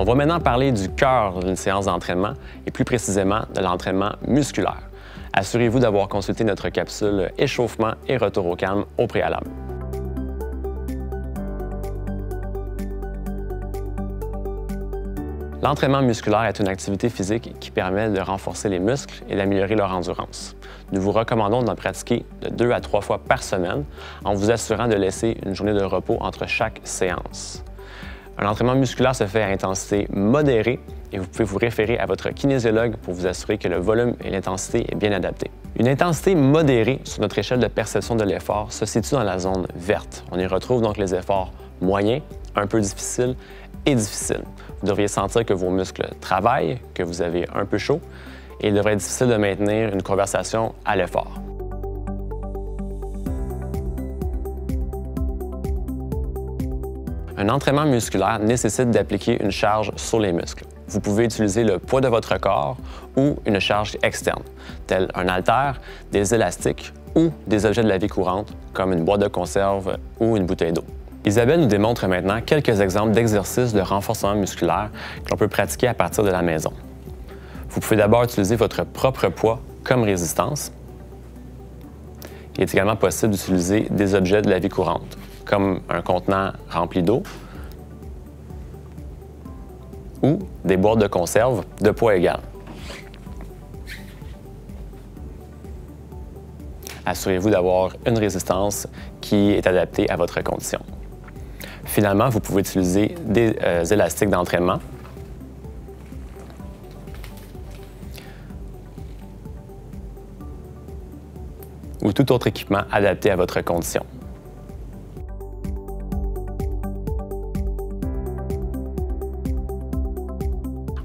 On va maintenant parler du cœur d'une séance d'entraînement et plus précisément de l'entraînement musculaire. Assurez-vous d'avoir consulté notre capsule échauffement et retour au calme au préalable. L'entraînement musculaire est une activité physique qui permet de renforcer les muscles et d'améliorer leur endurance. Nous vous recommandons d'en pratiquer de 2 à 3 fois par semaine en vous assurant de laisser une journée de repos entre chaque séance. Un entraînement musculaire se fait à intensité modérée et vous pouvez vous référer à votre kinésiologue pour vous assurer que le volume et l'intensité est bien adapté. Une intensité modérée sur notre échelle de perception de l'effort se situe dans la zone verte. On y retrouve donc les efforts moyens, un peu difficiles et difficiles. Vous devriez sentir que vos muscles travaillent, que vous avez un peu chaud et il devrait être difficile de maintenir une conversation à l'effort. Un entraînement musculaire nécessite d'appliquer une charge sur les muscles. Vous pouvez utiliser le poids de votre corps ou une charge externe, telle un haltère, des élastiques ou des objets de la vie courante, comme une boîte de conserve ou une bouteille d'eau. Isabelle nous démontre maintenant quelques exemples d'exercices de renforcement musculaire que l'on peut pratiquer à partir de la maison. Vous pouvez d'abord utiliser votre propre poids comme résistance. Il est également possible d'utiliser des objets de la vie courante, comme un contenant rempli d'eau ou des boîtes de conserve de poids égal. Assurez-vous d'avoir une résistance qui est adaptée à votre condition. Finalement, vous pouvez utiliser des élastiques d'entraînement ou tout autre équipement adapté à votre condition.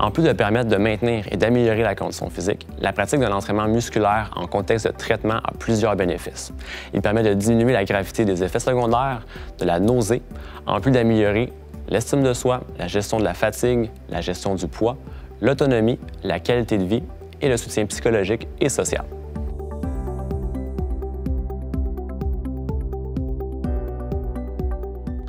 En plus de permettre de maintenir et d'améliorer la condition physique, la pratique de l'entraînement musculaire en contexte de traitement a plusieurs bénéfices. Il permet de diminuer la gravité des effets secondaires, de la nausée, en plus d'améliorer l'estime de soi, la gestion de la fatigue, la gestion du poids, l'autonomie, la qualité de vie et le soutien psychologique et social.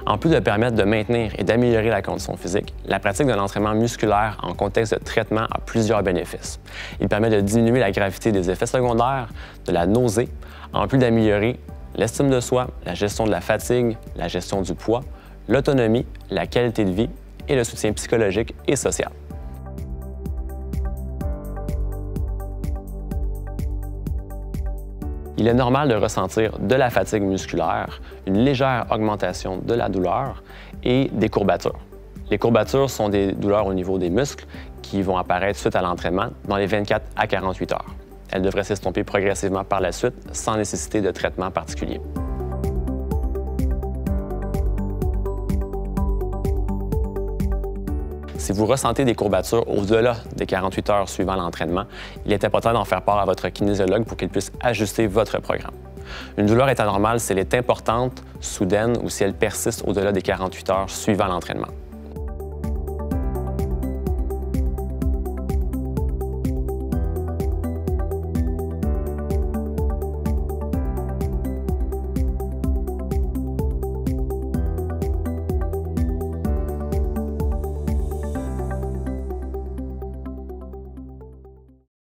En plus de permettre de maintenir et d'améliorer la condition physique, la pratique de l'entraînement musculaire en contexte de traitement a plusieurs bénéfices. Il permet de diminuer la gravité des effets secondaires, de la nausée, en plus d'améliorer l'estime de soi, la gestion de la fatigue, la gestion du poids, l'autonomie, la qualité de vie et le soutien psychologique et social. Il est normal de ressentir de la fatigue musculaire, une légère augmentation de la douleur et des courbatures. Les courbatures sont des douleurs au niveau des muscles qui vont apparaître suite à l'entraînement dans les 24 à 48 heures. Elles devraient s'estomper progressivement par la suite sans nécessité de traitement particulier. Si vous ressentez des courbatures au-delà des 48 heures suivant l'entraînement, il est important d'en faire part à votre kinésiologue pour qu'il puisse ajuster votre programme. Une douleur est anormale si elle est importante, soudaine ou si elle persiste au-delà des 48 heures suivant l'entraînement.